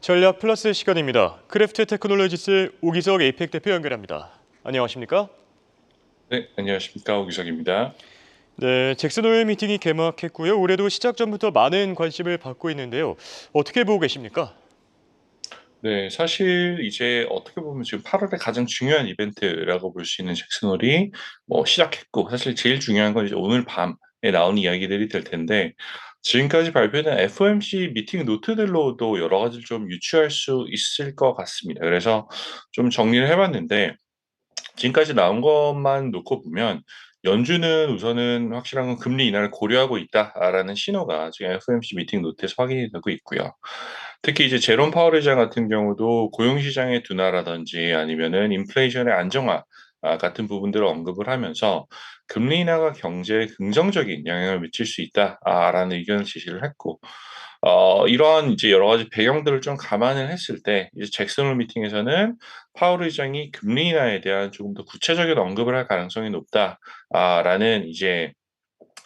전략 플러스 시간입니다. 크래프트 테크놀로지스 오기석 에이펙 대표 연결합니다. 안녕하십니까? 네, 안녕하십니까. 오기석입니다. 네, 잭슨 호일 미팅이 개막했고요. 올해도 시작 전부터 많은 관심을 받고 있는데요. 어떻게 보고 계십니까? 네, 사실 이제 어떻게 보면 지금 8월에 가장 중요한 이벤트라고 볼 수 있는 잭슨홀이 시작했고, 사실 제일 중요한 건 이제 오늘 밤에 나오는 이야기들이 될 텐데, 지금까지 발표된 FOMC 미팅 노트들로도 여러 가지를 좀 유추할 수 있을 것 같습니다. 그래서 좀 정리를 해봤는데, 지금까지 나온 것만 놓고 보면 연준은 우선은 확실한 건 금리 인하를 고려하고 있다라는 신호가 지금 FOMC 미팅 노트에서 확인이 되고 있고요. 특히 이제 제롬 파월 의장 같은 경우도 고용시장의 둔화라든지 아니면은 인플레이션의 안정화 같은 부분들을 언급을 하면서 금리 인하가 경제에 긍정적인 영향을 미칠 수 있다라는 의견을 제시를 했고, 이러한 이제 여러 가지 배경들을 좀 감안을 했을 때 이제 잭슨 홀 미팅에서는 파월 의장이 금리 인하에 대한 조금 더 구체적인 언급을 할 가능성이 높다라는 이제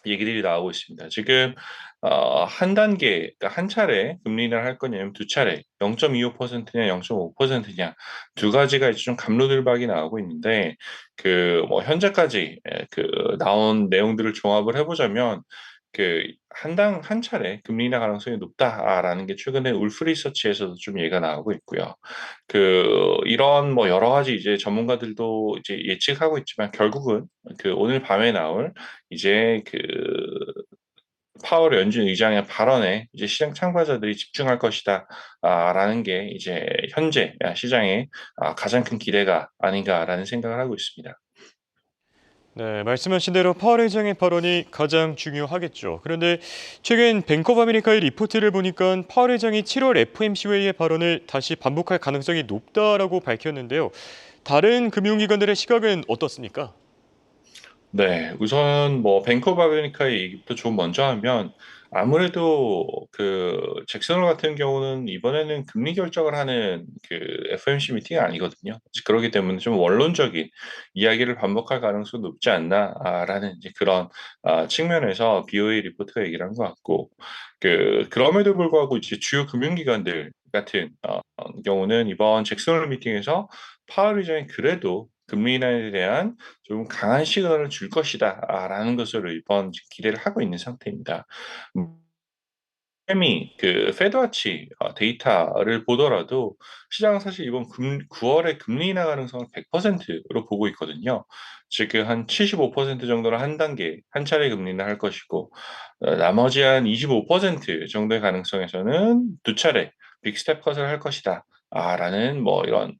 얘기들이 나오고 있습니다. 지금 한 단계, 그러니까 한 차례 금리 인하를 할 거냐면 두 차례, 0.25%냐 0.5%냐 두 가지가 이제 좀 갑론을박이 나오고 있는데 그 뭐 현재까지 그 나온 내용들을 종합을 해보자면 그 한 차례 금리 인하 가능성이 높다라는 게 최근에 울프 리서치에서도 좀 얘기가 나오고 있고요. 이런 뭐 여러 가지 이제 전문가들도 이제 예측하고 있지만 결국은 그 오늘 밤에 나올 이제 파월 연준 의장의 발언에 이제 시장 참가자들이 집중할 것이다. 라는 게 이제 현재 시장의 가장 큰 기대가 아닌가라는 생각을 하고 있습니다. 네, 말씀하신 대로 파월 회장의 발언이 가장 중요하겠죠. 그런데 최근 뱅크 오브 아메리카의 리포트를 보니까 파월 회장이 7월 FOMC 회의의 발언을 다시 반복할 가능성이 높다라고 밝혔는데요. 다른 금융기관들의 시각은 어떻습니까? 네. 우선 뭐 뱅크 오브 아메리카의 얘기부터 좀 먼저 하면 아무래도 잭슨 홀 같은 경우는 이번에는 금리 결정을 하는 FOMC 미팅이 아니거든요. 그렇기 때문에 좀 원론적인 이야기를 반복할 가능성이 높지 않나라는 이제 그런 측면에서 BOE 리포트가 얘기를 한 것 같고 그럼에도 불구하고 이제 주요 금융기관들 같은 경우는 이번 잭슨 홀 미팅에서 파월 의장이 그래도 금리 인하에 대한 좀 강한 시그널을 줄 것이다라는 것으로 이번 기대를 하고 있는 상태입니다. 음 이 페드와치 데이터를 보더라도 시장은 사실 이번 9월에 금리 인하 가능성을 100%로 보고 있거든요. 지금 한 75% 정도는 한 단계, 한 차례 금리 인하할 것이고 나머지 한 25% 정도의 가능성에서는 두 차례 빅 스텝 컷을 할 것이다. 라는 뭐 이런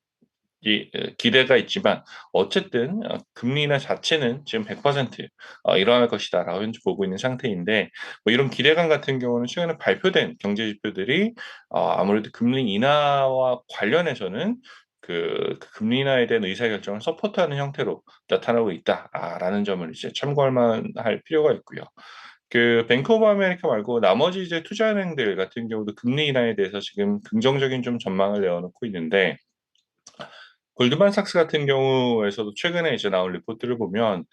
기대가 있지만 어쨌든 금리 인하 자체는 지금 100% 일어날 것이다라고 현재 보고 있는 상태인데 뭐 이런 기대감 같은 경우는 최근에 발표된 경제 지표들이 아무래도 금리 인하와 관련해서는 그 금리 인하에 대한 의사결정을 서포트하는 형태로 나타나고 있다라는 점을 이제 참고할 만할 필요가 있고요. 뱅크 오브 아메리카 말고 나머지 이제 투자은행들 같은 경우도 금리 인하에 대해서 지금 긍정적인 좀 전망을 내어놓고 있는데 골드만삭스 같은 경우에서도 최근에 이제 나온 리포트를 보면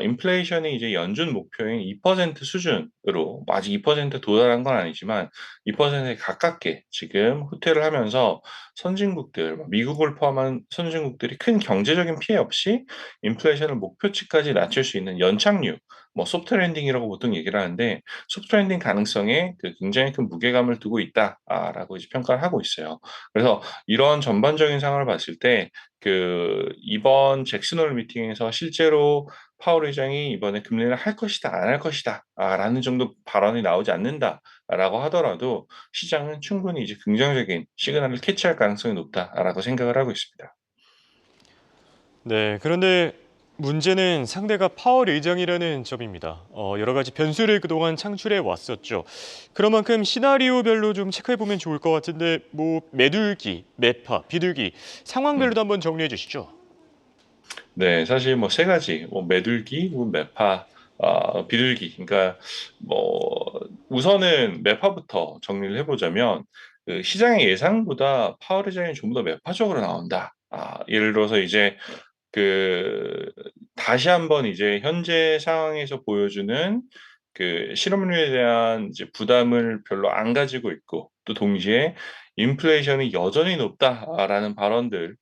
인플레이션이 이제 연준 목표인 2% 수준으로 아직 2%에 도달한 건 아니지만 2%에 가깝게 지금 후퇴를 하면서 선진국들, 뭐 미국을 포함한 선진국들이 큰 경제적인 피해 없이 인플레이션을 목표치까지 낮출 수 있는 연착륙, 뭐 소프트 랜딩이라고 보통 얘기를 하는데 소프트 랜딩 가능성에 굉장히 큰 무게감을 두고 있다라고 이제 평가를 하고 있어요. 그래서 이런 전반적인 상황을 봤을 때 이번 잭슨 홀 미팅에서 실제로 파월 의장이 이번에 금리를 할 것이다, 안 할 것이다, 라는 정도 발언이 나오지 않는다라고 하더라도 시장은 충분히 이제 긍정적인 시그널을 캐치할 가능성이 높다라고 생각을 하고 있습니다. 네, 그런데 문제는 상대가 파월 의장이라는 점입니다. 여러 가지 변수를 그동안 창출해 왔었죠. 그런 만큼 시나리오별로 좀 체크해 보면 좋을 것 같은데 뭐 매둘기, 매파, 비둘기 음. 상황별로도 한번 정리해 주시죠. 네, 사실 뭐 세 가지, 뭐 매둘기, 뭐 매파, 비둘기. 그러니까 뭐 우선은 매파부터 정리를 해보자면 시장의 예상보다 파월 의장이 좀 더 매파적으로 나온다. 예를 들어서 이제 그 다시 한번 이제 현재 상황에서 보여주는 실업률에 대한 이제 부담을 별로 안 가지고 있고 또 동시에 "인플레이션이 여전히 높다."라는 발언들에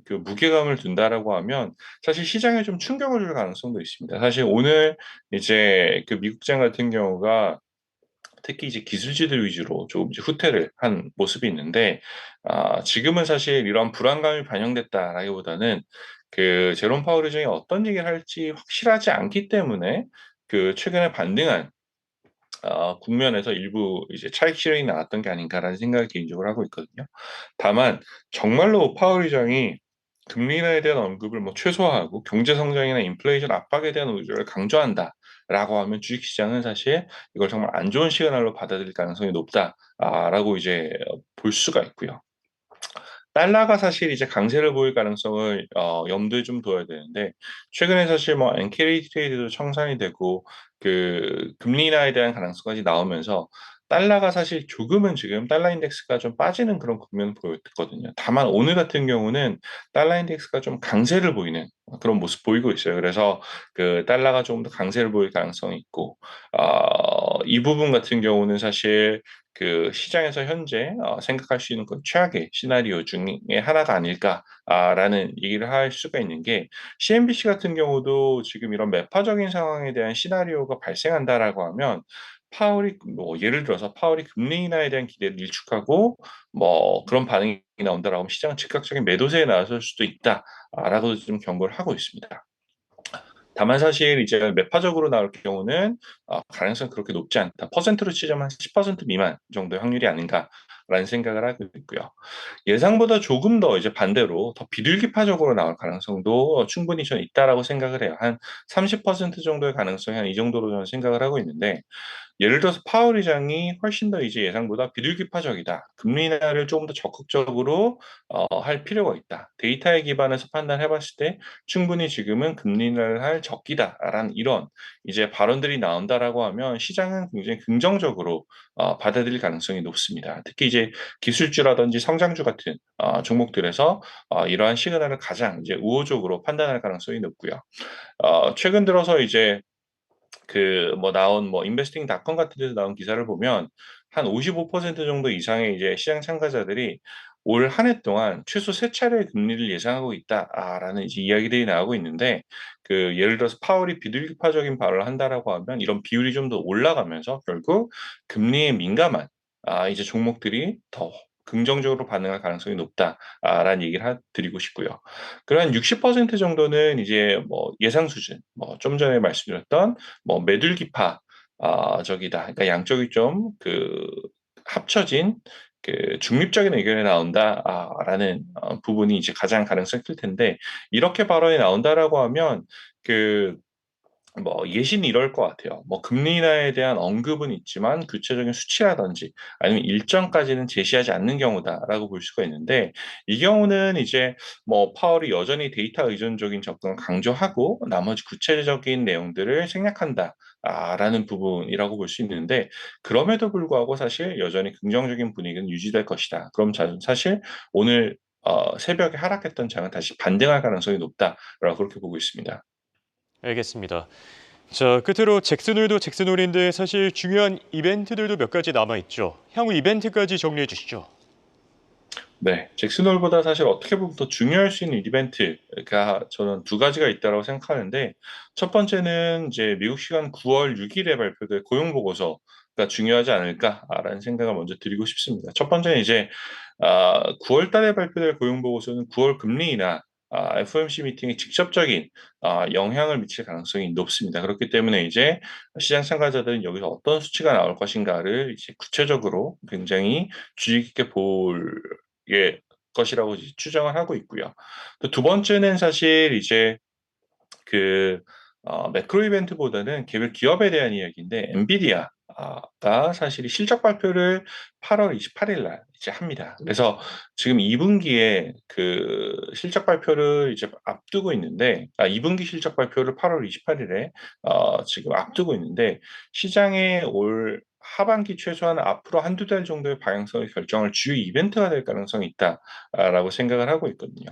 그 무게감을 둔다라고 하면 사실 시장에 좀 충격을 줄 가능성도 있습니다. 사실 오늘 이제 그 미국장 같은 경우가 특히 이제 기술주들 위주로 조금 이제 후퇴를 한 모습이 있는데 지금은 사실 이런 불안감이 반영됐다라기보다는 그 제롬 파월 의장이 어떤 얘기를 할지 확실하지 않기 때문에 그 최근에 반등한 국면에서 일부 이제 차익 실현이 나왔던 게 아닌가라는 생각을 개인적으로 하고 있거든요. 다만 정말로 파월 의장이 금리 인하에 대한 언급을 뭐 최소화하고 경제 성장이나 인플레이션 압박에 대한 의지를 강조한다라고 하면 주식 시장은 사실 이걸 정말 안 좋은 시그널로 받아들일 가능성이 높다 라고 이제 볼 수가 있고요. 달러가 사실 이제 강세를 보일 가능성을 염두에 좀 둬야 되는데 최근에 사실 뭐 엔캐리 트레이드도 청산이 되고 그 금리 인하에 대한 가능성까지 나오면서 달러가 사실 조금은 지금 달러 인덱스가 좀 빠지는 그런 국면을 보였거든요. 다만 오늘 같은 경우는 달러 인덱스가 좀 강세를 보이는 그런 모습 보이고 있어요. 그래서 그 달러가 조금 더 강세를 보일 가능성이 있고 이 부분 같은 경우는 사실 그 시장에서 현재 생각할 수 있는 그 최악의 시나리오 중에 하나가 아닐까라는 얘기를 할 수가 있는 게 CNBC 같은 경우도 지금 이런 매파적인 상황에 대한 시나리오가 발생한다라고 하면 파월이 뭐 예를 들어서 파월이 금리 인하에 대한 기대를 일축하고 뭐 그런 반응이 나온다라고 하면 시장은 즉각적인 매도세에 나설 수도 있다라고 좀 경고를 하고 있습니다. 다만 사실 이제 매파적으로 나올 경우는 가능성이 그렇게 높지 않다. 퍼센트로 치자면 한 10% 미만 정도의 확률이 아닌가라는 생각을 하고 있고요. 예상보다 조금 더 이제 반대로 더 비둘기파적으로 나올 가능성도 충분히 저는 있다라고 생각을 해요. 한 30% 정도의 가능성이 한 이 정도로 저는 생각을 하고 있는데 예를 들어서 파월 의장이 훨씬 더 이제 예상보다 비둘기파적이다. 금리 인하를 조금 더 적극적으로 할 필요가 있다. 데이터에 기반해서 판단해 봤을 때 충분히 지금은 금리 인하를 할 적기다라는 이런 이제 발언들이 나온다라고 하면 시장은 굉장히 긍정적으로 받아들일 가능성이 높습니다. 특히 이제 기술주라든지 성장주 같은 종목들에서 이러한 시그널을 가장 이제 우호적으로 판단할 가능성이 높고요. 최근 들어서 이제 그 뭐 나온 뭐 investing.com 같은 데서 나온 기사를 보면 한 55% 정도 이상의 이제 시장 참가자들이 올 한 해 동안 최소 3 차례의 금리를 예상하고 있다라는 이제 이야기들이 나오고 있는데 그 예를 들어서 파월이 비둘기파적인 발언을 한다라고 하면 이런 비율이 좀 더 올라가면서 결국 금리에 민감한 이제 종목들이 더 긍정적으로 반응할 가능성이 높다라는 얘기를 드리고 싶고요. 그한 60% 정도는 이제 뭐 예상 수준, 뭐 좀 전에 말씀드렸던 뭐 매둘기파 적이다. 그러니까 양쪽이 좀 그 합쳐진 그 중립적인 의견이 나온다 라는 부분이 이제 가장 가능성이 클 텐데 이렇게 발언이 나온다라고 하면 그 뭐 예시는 이럴 것 같아요. 뭐 금리 인하에 대한 언급은 있지만 구체적인 수치라든지 아니면 일정까지는 제시하지 않는 경우다라고 볼 수가 있는데 이 경우는 이제 뭐 파월이 여전히 데이터 의존적인 접근을 강조하고 나머지 구체적인 내용들을 생략한다. 라는 부분이라고 볼 수 있는데 그럼에도 불구하고 사실 여전히 긍정적인 분위기는 유지될 것이다. 그럼 사실 오늘 새벽에 하락했던 장은 다시 반등할 가능성이 높다라고 그렇게 보고 있습니다. 알겠습니다. 자, 끝으로 잭슨홀도 잭슨홀인데 사실 중요한 이벤트들도 몇 가지 남아 있죠. 향후 이벤트까지 정리해 주시죠. 네. 잭슨홀보다 사실 어떻게 보면 더 중요할 수 있는 이벤트가 저는 두 가지가 있다고 생각하는데 첫 번째는 이제 미국 시간 9월 6 일에 발표될 고용 보고서가 중요하지 않을까라는 생각을 먼저 드리고 싶습니다. 첫 번째는 이제 9월 달에 발표될 고용 보고서는 9월 금리 인하 FOMC 미팅에 직접적인 영향을 미칠 가능성이 높습니다. 그렇기 때문에 이제 시장 참가자들은 여기서 어떤 수치가 나올 것인가를 이제 구체적으로 굉장히 주의 깊게 볼 것이라고 이제 추정을 하고 있고요. 또 두 번째는 사실 이제 그 매크로 이벤트보다는 개별 기업에 대한 이야기인데 엔비디아가 사실 이 실적 발표를 8월 28일 날 이제 합니다. 그래서 지금 2 분기에 그 실적 발표를 이제 앞두고 있는데 2 분기 실적 발표를 8월 28 일에 지금 앞두고 있는데 시장에 올 하반기 최소한 앞으로 한두 달 정도의 방향성을 결정할 주요 이벤트가 될 가능성이 있다라고 생각을 하고 있거든요.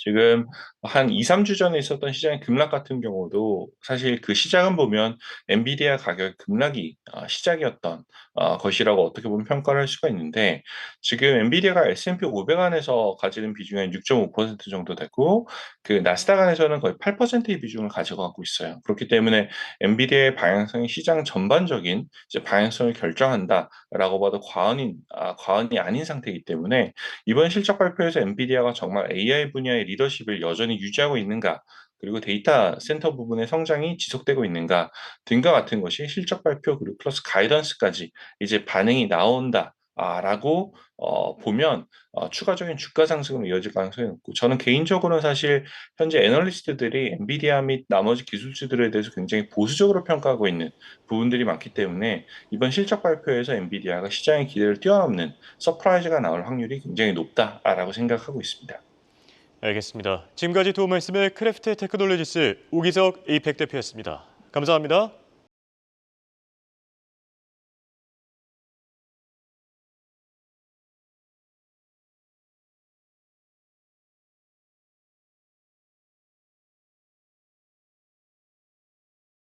지금 한 2-3주 전에 있었던 시장의 급락 같은 경우도 사실 그 시작은 보면 엔비디아 가격 급락이 시작이었던 것이라고 어떻게 보면 평가를 할 수가 있는데, 지금 엔비디아가 S&P 500 안에서 가지는 비중이 한 6.5% 정도 되고 그 나스닥 안에서는 거의 8%의 비중을 가져가고 있어요. 그렇기 때문에 엔비디아의 방향성이 시장 전반적인 이제 방향성을 결정한다라고 봐도 과언이 아닌 상태이기 때문에, 이번 실적 발표에서 엔비디아가 정말 AI 분야의 리더십을 여전히 유지하고 있는가, 그리고 데이터 센터 부분의 성장이 지속되고 있는가 등과 같은 것이 실적 발표 그리고 플러스 가이던스까지 이제 반응이 나온다. 라고 보면 추가적인 주가 상승으로 이어질 가능성이 높고, 저는 개인적으로는 사실 현재 애널리스트들이 엔비디아 및 나머지 기술주들에 대해서 굉장히 보수적으로 평가하고 있는 부분들이 많기 때문에, 이번 실적 발표에서 엔비디아가 시장의 기대를 뛰어넘는 서프라이즈가 나올 확률이 굉장히 높다라고 생각하고 있습니다. 알겠습니다. 지금까지 도움 말씀을 크래프트 테크놀로지스 오기석 에이펙 대표였습니다. 감사합니다.